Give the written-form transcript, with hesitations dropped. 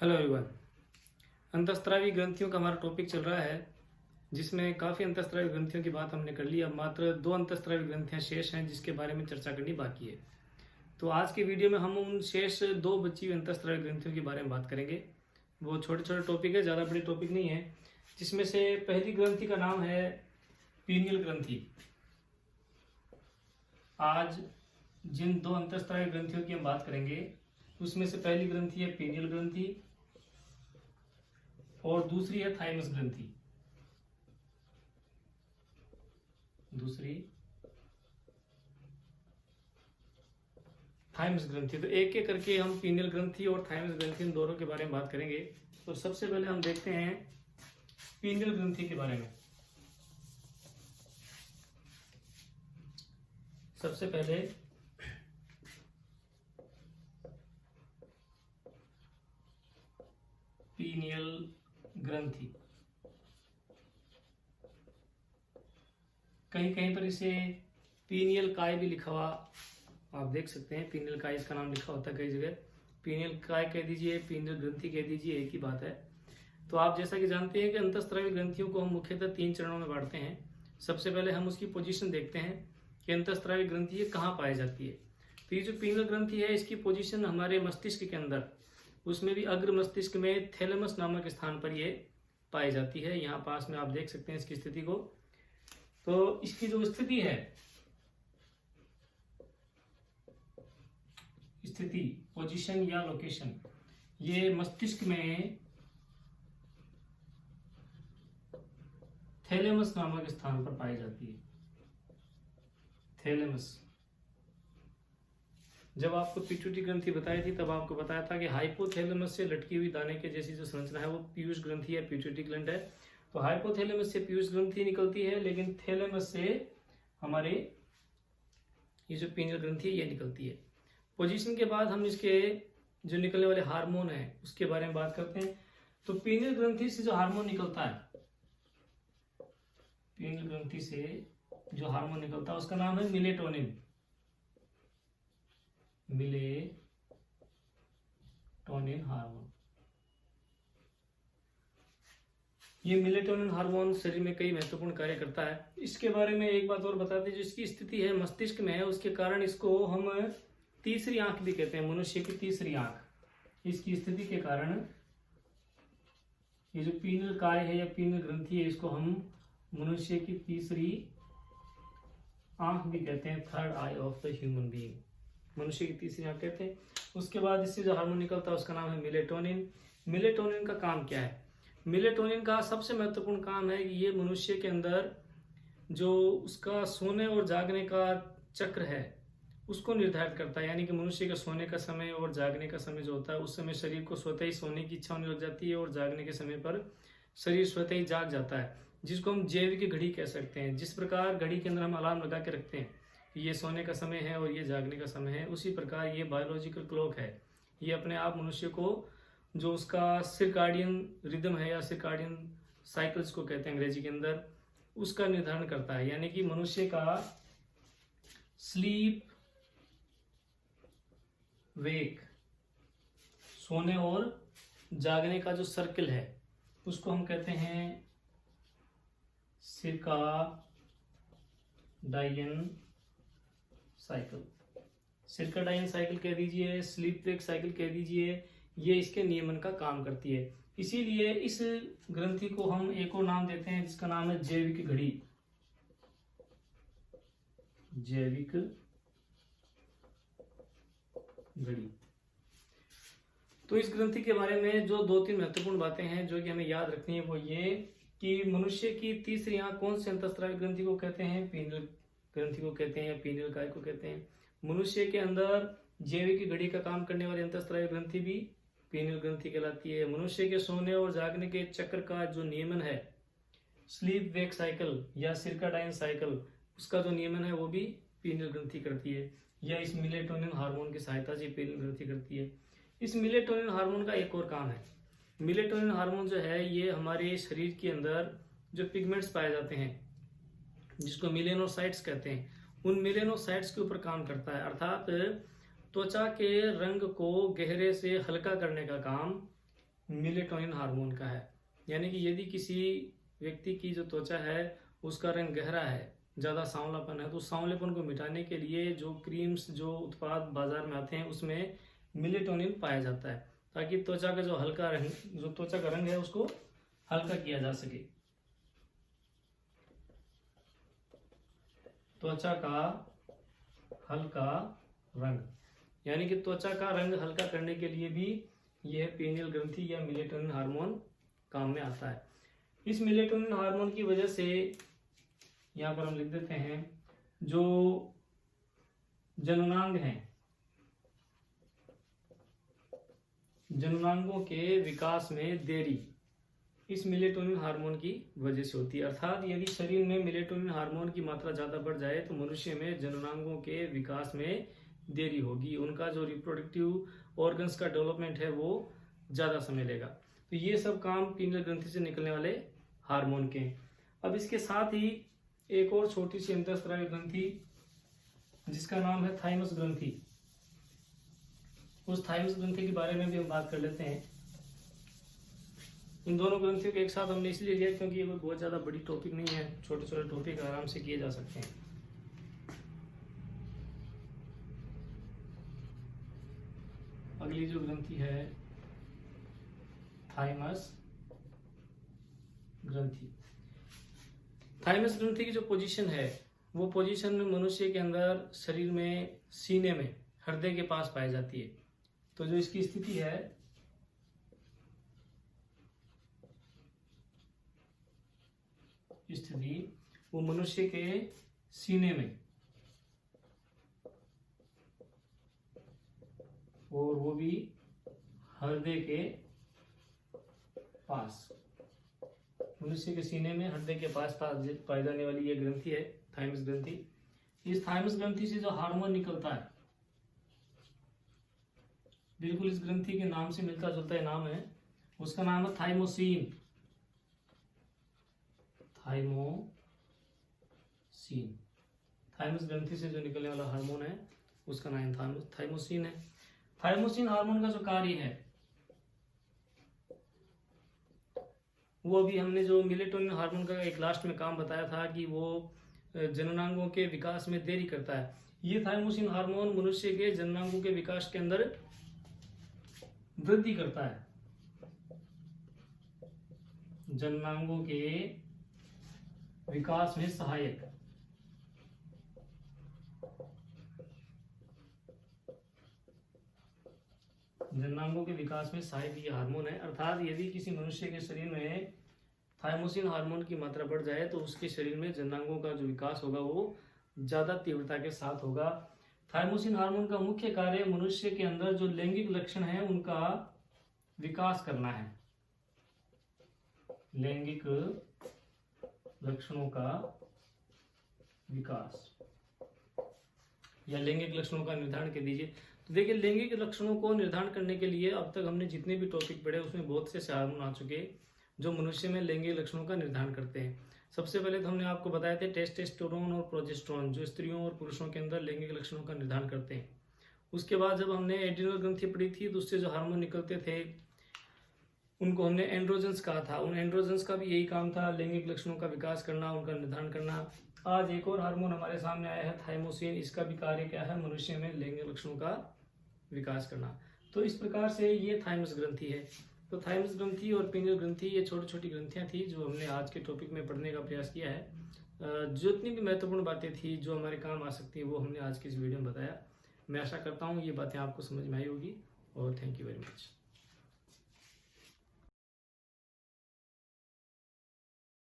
Hello everyone. अंतःस्रावी ग्रंथियों का हमारा टॉपिक चल रहा है, जिसमें काफ़ी अंतःस्रावी ग्रंथियों की बात हमने कर ली। अब मात्र 2 अंतःस्रावी ग्रंथियां शेष हैं, जिसके बारे में चर्चा करनी बाकी है। तो आज के वीडियो में हम उन शेष 2 बची हुई अंतःस्रावी ग्रंथियों के बारे में बात करेंगे। वो छोटे छोटे टॉपिक है, ज़्यादा बड़े टॉपिक नहीं है। जिसमें से पहली ग्रंथि का नाम है पीनियल ग्रंथि। आज जिन 2 अंतःस्रावी ग्रंथियों की हम बात करेंगे, उसमें से पहली ग्रंथि है पीनियल ग्रंथि और दूसरी है थाइमस ग्रंथि। दूसरी थाइमस ग्रंथि। तो एक एक करके हम पीनियल ग्रंथि और थाइमस ग्रंथि इन दोनों के बारे में बात करेंगे। तो सबसे पहले हम देखते हैं पीनियल ग्रंथि के बारे में। सबसे पहले पीनियल ग्रंथि, कहीं कहीं पर इसे पीनियल काय भी लिखा हुआ आप देख सकते हैं। पीनियल काय इसका नाम लिखा होता है कई जगह। पीनियल काय कह दीजिए, पीनियल ग्रंथि कह दीजिए, एक ही बात है। तो आप जैसा कि जानते हैं कि अंतःस्रावी ग्रंथियों को हम मुख्यतः 3 चरणों में बांटते हैं। सबसे पहले हम उसकी पोजीशन देखते हैं कि अंतःस्रावी ग्रंथि ये कहाँ पाई जाती है। तो ये जो पीनियल ग्रंथि है, इसकी पोजीशन हमारे मस्तिष्क के अंदर, उसमें भी अग्र मस्तिष्क में थैलेमस नामक स्थान पर ये पाई जाती है। यहाँ पास में आप देख सकते हैं इसकी स्थिति को। तो इसकी जो स्थिति है, स्थिति पोजीशन या लोकेशन, ये मस्तिष्क में थैलेमस नामक स्थान पर पाई जाती है। थैलेमस। जब आपको पिट्यूटरी ग्रंथि बताई थी, तब आपको बताया था कि हाइपोथैलेमस से लटकी हुई दाने के जैसी जो संरचना है वो पीयूष ग्रंथि है, पिट्यूटरी ग्लैंड है। तो हाइपोथैलेमस से पीयूष ग्रंथि निकलती है, लेकिन थैलेमस से हमारे ये जो पीनियल ग्रंथि है ये निकलती है। पोजीशन के बाद हम इसके जो निकलने वाले हार्मोन है उसके बारे में बात करते हैं। तो पीनियल ग्रंथि से जो हार्मोन निकलता है, पीनियल ग्रंथि से जो हार्मोन निकलता है उसका नाम है मिलेटोनिन। Melatonin hormone. ये मिलेटोनिन हार्मोन शरीर में कई महत्वपूर्ण कार्य करता है। इसके बारे में एक बात और बताते हैं, जो इसकी स्थिति है मस्तिष्क में है, उसके कारण इसको हम तीसरी आंख भी कहते हैं। मनुष्य की तीसरी आंख। इसकी स्थिति के कारण ये जो पीनियल काय है या पीनियल ग्रंथि है, इसको हम मनुष्य की तीसरी आंख भी कहते हैं। Third I of the human being, मनुष्य की तीसरी आंख कहते हैं। उसके बाद इससे जो हार्मोन निकलता है उसका नाम है मिलेटोनिन। मिलेटोनिन का काम क्या है? मिलेटोनिन का सबसे महत्वपूर्ण काम है कि ये मनुष्य के अंदर जो उसका सोने और जागने का चक्र है उसको निर्धारित करता है। यानी कि मनुष्य का सोने का समय और जागने का समय जो होता है, उस समय शरीर को स्वतः ही सोने की इच्छा होने लग जाती है और जागने के समय पर शरीर स्वतः ही जाग जाता है, जिसको हम जैविक घड़ी कह सकते हैं। जिस प्रकार घड़ी के अंदर हम अलार्म लगा के रखते हैं कि ये सोने का समय है और ये जागने का समय है, उसी प्रकार ये बायोलॉजिकल क्लॉक है। ये अपने आप मनुष्य को जो उसका सिरकाडियन रिदम है या सिरकाडियन साइकिल्स को कहते हैं अंग्रेजी के अंदर, उसका निर्धारण करता है। यानी कि मनुष्य का स्लीप वेक, सोने और जागने का जो सर्किल है उसको हम कहते हैं सिरकाडायन साइकिल। सिरकाडायन साइकिल कह दीजिए, स्लीप वेक साइकिल कह दीजिए, ये इसके नियमन का काम करती है। इसीलिए इस ग्रंथि को हम एक और नाम देते हैं जिसका नाम है जैविक घड़ी। जैविक घड़ी। तो इस ग्रंथि के बारे में जो 2-3 महत्वपूर्ण बातें हैं जो कि हमें याद रखनी है, वो ये कि मनुष्य की तीसरी आंख कौन से अंतःस्रावी ग्रंथि को कहते हैं? पीनियल ग्रंथि को कहते हैं या पीनियल काय को कहते हैं। मनुष्य के अंदर जैविक घड़ी का काम करने वाली अंतःस्रावी ग्रंथि भी पीनियल ग्रंथि कहलाती है। मनुष्य के सोने और जागने के चक्र का जो नियमन है, स्लीप वेक साइकिल या सिरकाडायन साइकिल, उसका जो नियमन है वो भी पीनियल ग्रंथि करती है, या इस मिलेटोनिन हार्मोन की सहायता से पीनियल ग्रंथि करती है। इस मिलेटोनिन हार्मोन का एक और काम है। मिलेटोनिन हार्मोन जो है ये हमारे शरीर के अंदर जो पिगमेंट्स पाए जाते हैं, जिसको मिलेनोसाइट्स कहते हैं, उन मिलेनोसाइट्स के ऊपर काम करता है। अर्थात त्वचा के रंग को गहरे से हल्का करने का काम मेलेटोनिन हार्मोन का है। यानी कि यदि किसी व्यक्ति की जो त्वचा है उसका रंग गहरा है, ज़्यादा सांवलापन है, तो सांवलेपन को मिटाने के लिए जो क्रीम्स, जो उत्पाद बाजार में आते हैं उसमें मेलेटोनिन पाया जाता है, ताकि त्वचा का जो हल्का रंग, जो त्वचा का रंग है उसको हल्का किया जा सके। त्वचा का हल्का रंग, यानी कि त्वचा का रंग हल्का करने के लिए भी यह पीनियल ग्रंथि या मेलेटोनिन हार्मोन काम में आता है। इस मेलेटोनिन हार्मोन की वजह से यहाँ पर हम लिख देते हैं, जो जननांग हैं, जननांगों के विकास में देरी इस मेलेटोनिन हार्मोन की वजह से होती है। अर्थात यदि शरीर में मेलेटोनिन हार्मोन की मात्रा ज़्यादा बढ़ जाए तो मनुष्य में जननांगों के विकास में देरी होगी, उनका जो रिप्रोडक्टिव ऑर्गन्स का डेवलपमेंट है वो ज़्यादा समय लेगा। तो ये सब काम पीनियल ग्रंथि से निकलने वाले हार्मोन के हैं। अब इसके साथ ही एक और छोटी सी अंतःस्रावी ग्रंथि जिसका नाम है थाइमस ग्रंथि, उस थाइमस ग्रंथि के बारे में भी हम बात कर लेते हैं। इन दोनों ग्रंथियों को एक साथ हमने इसलिए लिया क्योंकि ये कोई बहुत ज़्यादा बड़ी टॉपिक नहीं है, छोटे छोटे टॉपिक आराम से किए जा सकते हैं। अगली जो ग्रंथि है थाइमस ग्रंथि। थाइमस ग्रंथि की जो पोजीशन है वो पोजीशन मनुष्य के अंदर शरीर में सीने में हृदय के पास पाई जाती है। तो जो इसकी स्थिति है वो मनुष्य के सीने में, और वो भी हृदय के पास, मनुष्य के सीने में हृदय के पास पाई जाने वाली ये ग्रंथि है थाइमस ग्रंथि। इस थाइमस ग्रंथि से जो हार्मोन निकलता है बिल्कुल इस ग्रंथि के नाम से मिलता जुलता नाम है, उसका नाम है थाइमोसिन। थाइमोसिन, थाइमस ग्रंथि से जो निकलने वाला हार्मोन है उसका नाम थाइमोसिन है। थाइमोसिन हार्मोन का जो कार्य है वो अभी हमने जो मेलेटोनिन हार्मोन का एक लास्ट में काम बताया था कि वो जननांगों के विकास में देरी करता है। ये थाइमोसिन हार्मोन मनुष्य के जननांगों के विकास के अंदर वृद्धि करता है, जननांगों के विकास में सहायक। जननांगों के विकास में सहायक ये हार्मोन है। अर्थात यदि किसी मनुष्य के शरीर में थाइमोसिन हार्मोन की मात्रा बढ़ जाए तो उसके शरीर में जननांगों का जो विकास होगा वो ज्यादा तीव्रता के साथ होगा। थाइमोसिन हार्मोन का मुख्य कार्य मनुष्य के अंदर जो लैंगिक लक्षण है उनका विकास करना है, लैंगिक लक्षणों का विकास या लैंगिक लक्षणों का निर्धारण कर दीजिए। तो देखिए, लैंगिक लक्षणों को निर्धारण करने के लिए अब तक हमने जितने भी टॉपिक पढ़े उसमें बहुत से हार्मोन आ चुके जो मनुष्य में लैंगिक लक्षणों का निर्धारण करते हैं। सबसे पहले तो हमने आपको बताया थे टेस्टोस्टेरोन और प्रोजेस्टेरोन जो स्त्रियों और पुरुषों के अंदर लैंगिक लक्षणों का निर्धारण करते हैं। उसके बाद जब हमने एड्रिनल ग्रंथि पढ़ी थी तो उससे जो हार्मोन निकलते थे उनको हमने एंड्रोजन्स कहा था। उन एंड्रोजन्स का भी यही काम था, लैंगिक लक्षणों का विकास करना, उनका निर्धारण करना। आज एक और हार्मोन हमारे सामने आया है थाइमोसिन। इसका भी कार्य क्या है? मनुष्य में लैंगिक लक्षणों का विकास करना। तो इस प्रकार से ये थाइमस ग्रंथि है। तो थाइमस ग्रंथि और पीनियल ग्रंथि ये छोटी छोटी ग्रंथियां थी जो हमने आज के टॉपिक में पढ़ने का प्रयास किया है। जितनी भी महत्वपूर्ण बातें थी जो हमारे काम आ सकती है वो हमने आज की इस वीडियो में बताया। मैं आशा करता हूँ ये बातें आपको समझ में आई होगी और थैंक यू वेरी मच।